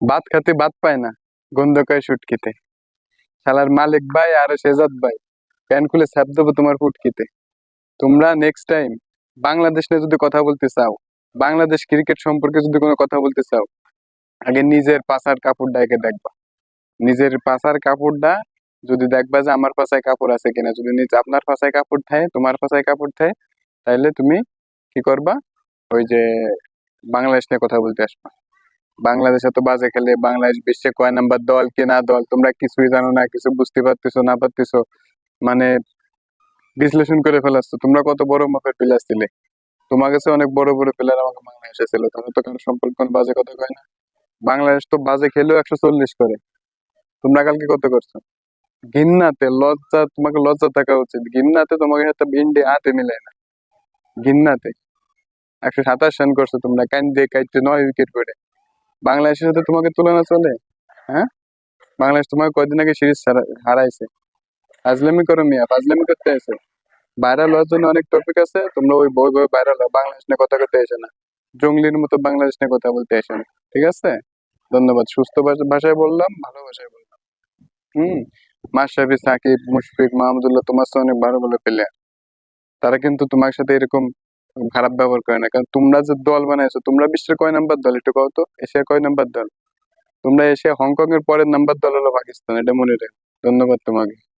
ভাত খাতে ভাত পায় না, গন্ধ কয় শুটকিতে। শালার মালিক ভাই আর শেজাদ ভাই প্যান খুলে ছাপ দেবো তোমার ফুটকিতে। তোমরা নেক্সট টাইম বাংলাদেশ নিয়ে যদি কথা বলতে চাও, বাংলাদেশ ক্রিকেট সম্পর্কে যদি কোনো কথা বলতে চাও, আগে নিজের পাছার কাপড়টা একে দেখবা। নিজের পাছার কাপড়টা যদি দেখবা যে আমার পাছায় কাপড় আছে কিনা, যদি নিজ আপনার পাছায় কাপড় থাকে, তোমার পাছায় কাপড় থাকে, তাহলে তুমি কি করবা, ওই যে বাংলাদেশ নিয়ে কথা বলতে আসবা। বাংলাদেশ এত বাজে খেলে, বাংলাদেশ বিশ্বে কয় নাম্বার দল, কে না দল, তোমরা কিছুই জানো না, কিছু বুঝতে পারতেছো না পারতেছো, মানে বিশ্লেষণ করে ফেলাচ্ছ। তোমরা কত বড় মাপের প্লেয়ার ছিলে, তোমার কাছে অনেক বড় বড় প্লেয়ার আমাকে বাংলাদেশে ছিল, তাহলে তো কারো সম্পর্কে কোনো বাজে কথা কয় না। বাংলাদেশ তো বাজে খেলেও 140 করে, তোমরা কালকে কত করছো? ঘিন্নাতে লজ্জা, তোমাকে লজ্জা থাকা উচিত। ঘিন্নাতে তোমাকে সাথে ইন্ডিয়া হাতে মিলায় না। ঘিন্নাতে 127 রান করছো তোমরা, কাইন্দে কাইতে 9 উইকেট করে। বাংলাদেশের সাথে তোমাকে তুলনা চলে? হ্যাঁ, বাংলাদেশ তোমাকে কয়দিন আগে সিরিজ হারাইছে। ফাজলামি করো মিয়া, ফাজলামি করতে আছে। ভাইরাল হওয়ার জন্য অনেক টপিক আছে, তোমরা ওই বই বই ভাইরাল হও, বাংলাদেশ নিয়ে কথা করতে এসে না। জঙ্গলির মতো বাংলাদেশ নিয়ে কথা বলতে এসে না। ঠিক আছে, ধন্যবাদ। সুস্থ ভাষায় বললাম, ভালো ভাষায় বললাম। হুম। মাশরাফি, সাকিব, মুশফিক, মাহমুদুল্লাহ তোমার সাথে অনেক ভালো ভালো প্লেয়ার, তারা কিন্তু তোমার সাথে এরকম খারাপ ব্যবহার করে না। কারণ তোমরা যে দল বানাইছো, তোমরা বিশ্বের কয় নাম্বার দল একটু কও তো? এশিয়ার কয় নাম্বার দল? তোমরা এশিয়া হংকং এর পরের নাম্বার দল হলো পাকিস্তান, এটা মনে রাখো। ধন্যবাদ তোমাকে।